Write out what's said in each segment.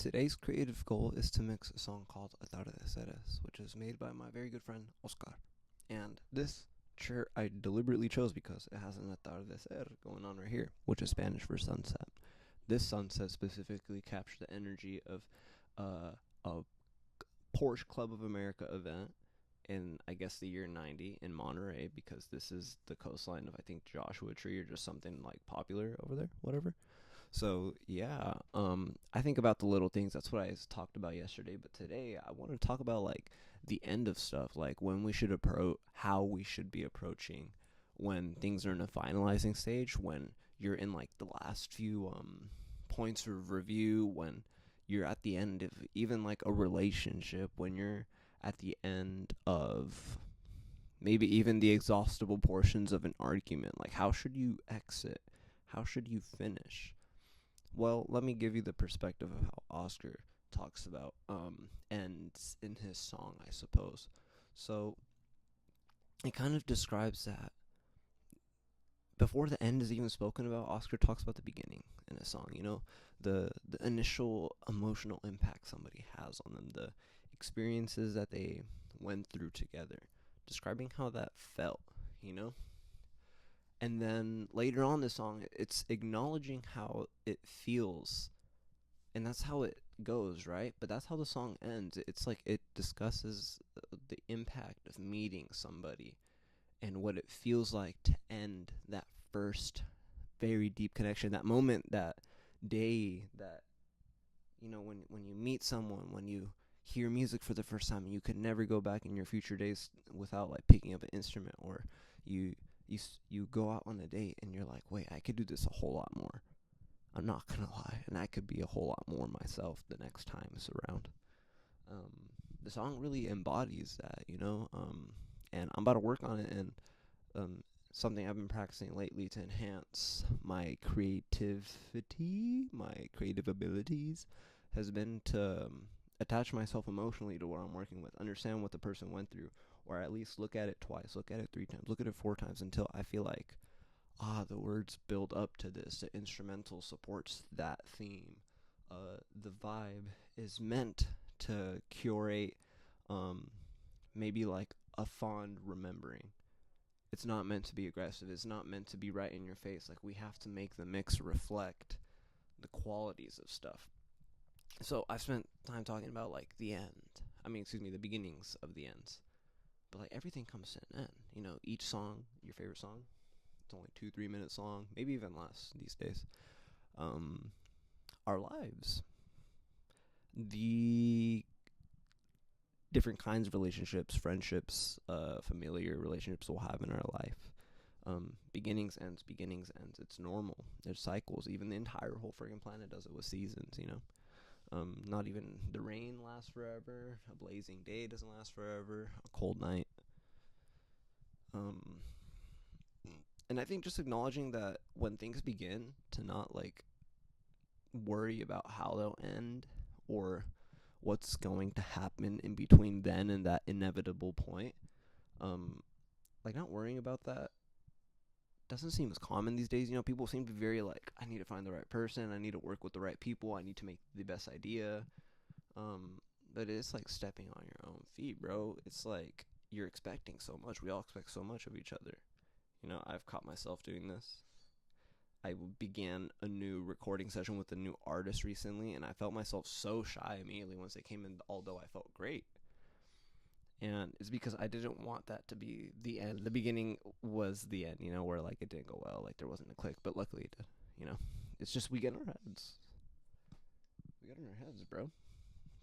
Today's creative goal is to mix a song called Atardeceres, which is made by my very good friend Oscar. And this chair I deliberately chose because it has an atardecer going on right here, which is Spanish for sunset. This sunset specifically captured the energy of a Porsche Club of America event in, I guess, the year 90 in Monterey, because this is the coastline of, I think, Joshua Tree or just something like popular over there, whatever. So yeah, I think about the little things. That's what I talked about yesterday. But today, I want to talk about like the end of stuff, like when we should approach, how we should be approaching when things are in a finalizing stage, when you're in like the last few points of review, when you're at the end of even like a relationship, when you're at the end of maybe even the exhaustible portions of an argument. Like, how should you exit? How should you finish? Well, let me give you the perspective of how Oscar talks about ends in his song, I suppose. So it kind of describes that before the end is even spoken about, Oscar talks about the beginning in a song. You know, the initial emotional impact somebody has on them, the experiences that they went through together, describing how that felt. You know, and then later on in the song, it's acknowledging how it feels, and that's how it goes, right? But that's how the song ends. It's like it discusses the impact of meeting somebody and what it feels like to end that first very deep connection, that moment, that day, that, you know, when you meet someone, when you hear music for the first time, and you could never go back in your future days without like picking up an instrument, or you you go out on a date and you're like, wait, I could do this a whole lot more. I'm not gonna lie, and I could be a whole lot more myself the next time it's around. Um, the song really embodies that, you know. And I'm about to work on it, and um, something I've been practicing lately to enhance my creativity, my creative abilities, has been to attach myself emotionally to what I'm working with, understand what the person went through, or at least look at it twice, look at it 3 times, look at it 4 times until I feel like, the words build up to this, the instrumental supports that theme. The vibe is meant to curate, um, maybe like a fond remembering. It's not meant to be aggressive. It's not meant to be right in your face. Like, we have to make the mix reflect the qualities of stuff. So I've spent time talking about like the end. The beginnings of the ends. But like everything comes to an end. You know, each song, your favorite song, it's only 2-3 minutes long, maybe even less these days. Um, our lives, the different kinds of relationships, friendships, familiar relationships we'll have in our life. Beginnings, ends, beginnings, ends. It's normal. There's cycles. Even the entire whole friggin' planet does it with seasons, you know? Not even the rain lasts forever. A blazing day doesn't last forever. A cold night. Um, and I think just acknowledging that when things begin, to not like worry about how they'll end or what's going to happen in between then and that inevitable point. Like, not worrying about that doesn't seem as common these days. You know, people seem to be very like, I need to find the right person, I need to work with the right people, I need to make the best idea. But it's like stepping on your own feet, bro. It's like you're expecting so much. We all expect so much of each other. You know, I've caught myself doing this. I began a new recording session with a new artist recently, and I felt myself so shy immediately once they came in, although I felt great. And it's because I didn't want that to be the end. The beginning was the end, you know, where like it didn't go well, like there wasn't a click, but luckily it did, you know. It's just we get in our heads. We get in our heads, bro.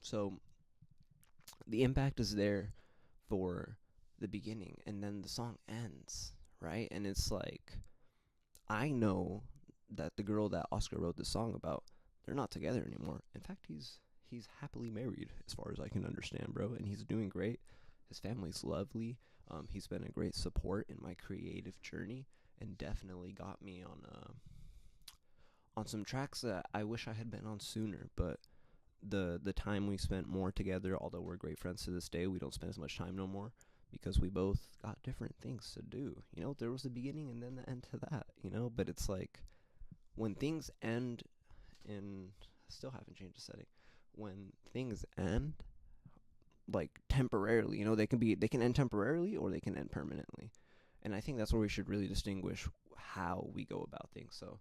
So the impact is there for the beginning, and then the song ends, right? And it's like, I know that the girl that Oscar wrote the song about, they're not together anymore. In fact, he's happily married, as far as I can understand, bro, and he's doing great. His family's lovely. He's been a great support in my creative journey, and definitely got me on some tracks that I wish I had been on sooner. But the time we spent more together, although we're great friends to this day, we don't spend as much time no more, because we both got different things to do. You know, there was the beginning and then the end to that, you know? But it's like, when things end in, still haven't changed the setting. when things end, like temporarily, they can end temporarily or they can end permanently. And I think that's where we should really distinguish how we go about things. So,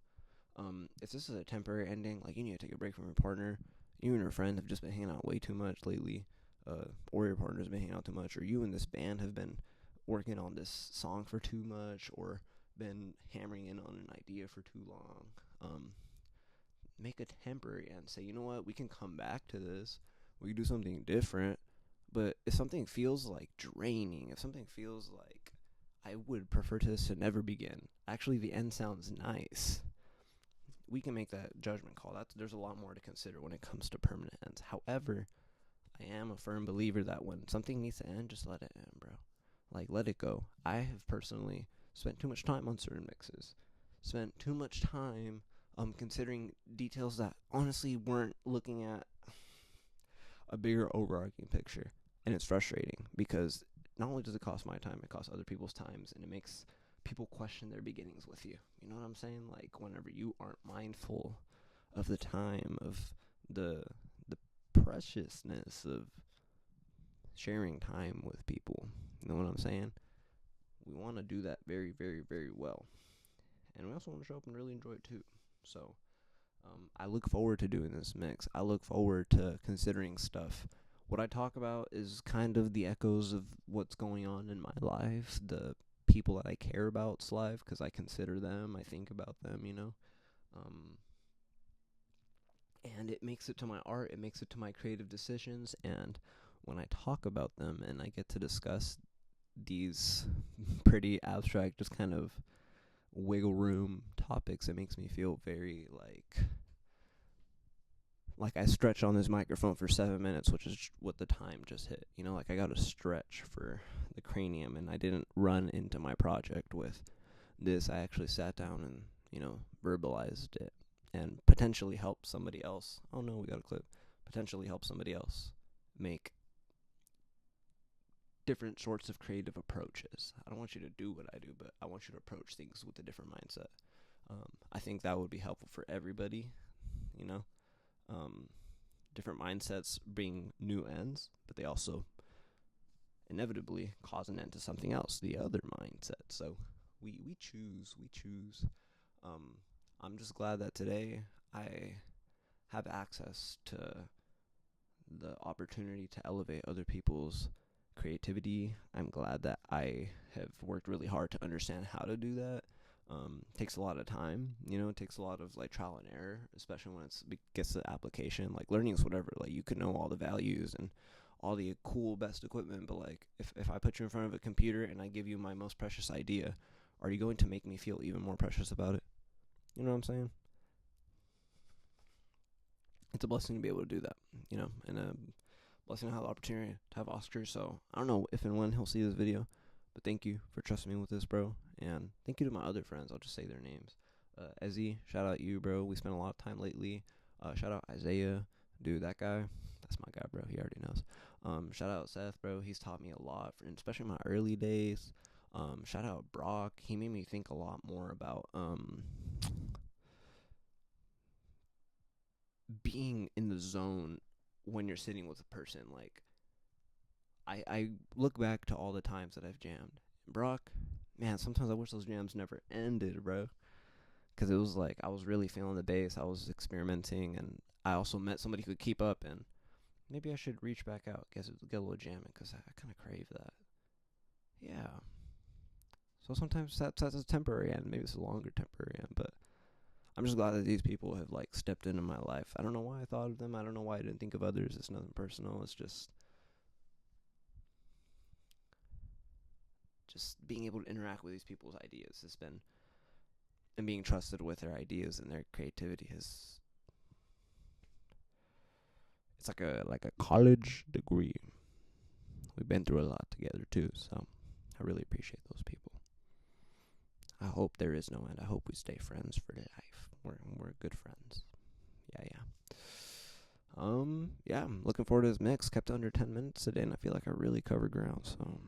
if this is a temporary ending, like you need to take a break from your partner, you and your friend have just been hanging out way too much lately, or your partner's been hanging out too much, or you and this band have been working on this song for too much, or been hammering in on an idea for too long. Make a temporary end. Say, you know what, we can come back to this. We can do something different. But if something feels like draining, if something feels like I would prefer this to never begin, actually the end sounds nice, we can make that judgment call. There's a lot more to consider when it comes to permanent ends. However, I am a firm believer that when something needs to end, just let it end, bro. Like, let it go. I have personally spent too much time on certain mixes, spent too much time considering details that honestly weren't looking at a bigger overarching picture. And it's frustrating because not only does it cost my time, it costs other people's times, and it makes people question their beginnings with you. You know what I'm saying? Like, whenever you aren't mindful of the time, of the the preciousness of sharing time with people. You know what I'm saying? We want to do that very, very, very well. And we also want to show up and really enjoy it too. So, I look forward to doing this mix. I look forward to considering stuff. What I talk about is kind of the echoes of what's going on in my life, the people that I care about's life, because I consider them, I think about them, Um, and it makes it to my art, it makes it to my creative decisions, and when I talk about them and I get to discuss these pretty abstract, just kind of wiggle room topics, it makes me feel very like I stretched on this microphone for 7 minutes, which is what the time just hit. Like I got to stretch for the cranium, and I didn't run into my project with this. I actually sat down and, verbalized it and potentially help somebody else. Oh no, we got a clip. Potentially help somebody else make different sorts of creative approaches. I don't want you to do what I do, but I want you to approach things with a different mindset. I think that would be helpful for everybody, you know? Um, Different mindsets bring new ends, but they also inevitably cause an end to something else, the other mindset. So we choose. Um, I'm just glad that today I have access to the opportunity to elevate other people's creativity. I'm glad that I have worked really hard to understand how to do that. Takes a lot of time, it takes a lot of like trial and error, especially when it gets to application. Like learning is whatever, like you can know all the values and all the cool best equipment, but like if I put you in front of a computer and I give you my most precious idea, are you going to make me feel even more precious about it? You know what I'm saying? It's a blessing to be able to do that, and a blessing to have the opportunity to have Oscar. So I don't know if and when he'll see this video, but thank you for trusting me with this, bro. And thank you to my other friends. I'll just say their names. Ezzy, shout out you, bro. We spent a lot of time lately. Shout out Isaiah. Dude, that guy, that's my guy, bro. He already knows. Shout out Seth, bro. He's taught me a lot, especially in my early days. Shout out Brock. He made me think a lot more about being in the zone when you're sitting with a person. Like, I look back to all the times that I've jammed. Brock, man, sometimes I wish those jams never ended, bro. Because it was like I was really feeling the bass. I was experimenting, and I also met somebody who could keep up. And maybe I should reach back out, get a little jamming, because I kind of crave that. Yeah. So sometimes that's a temporary end. Maybe it's a longer temporary end, but I'm just glad that these people have like stepped into my life. I don't know why I thought of them. I don't know why I didn't think of others. It's nothing personal. It's just being able to interact with these people's ideas has been, and being trusted with their ideas and their creativity has, it's like a college degree. We've been through a lot together too, so I really appreciate those people. I hope there is no end. I hope we stay friends for life. We're good friends. Yeah. Yeah, I'm looking forward to this mix. Kept under 10 minutes today, and I feel like I really covered ground, so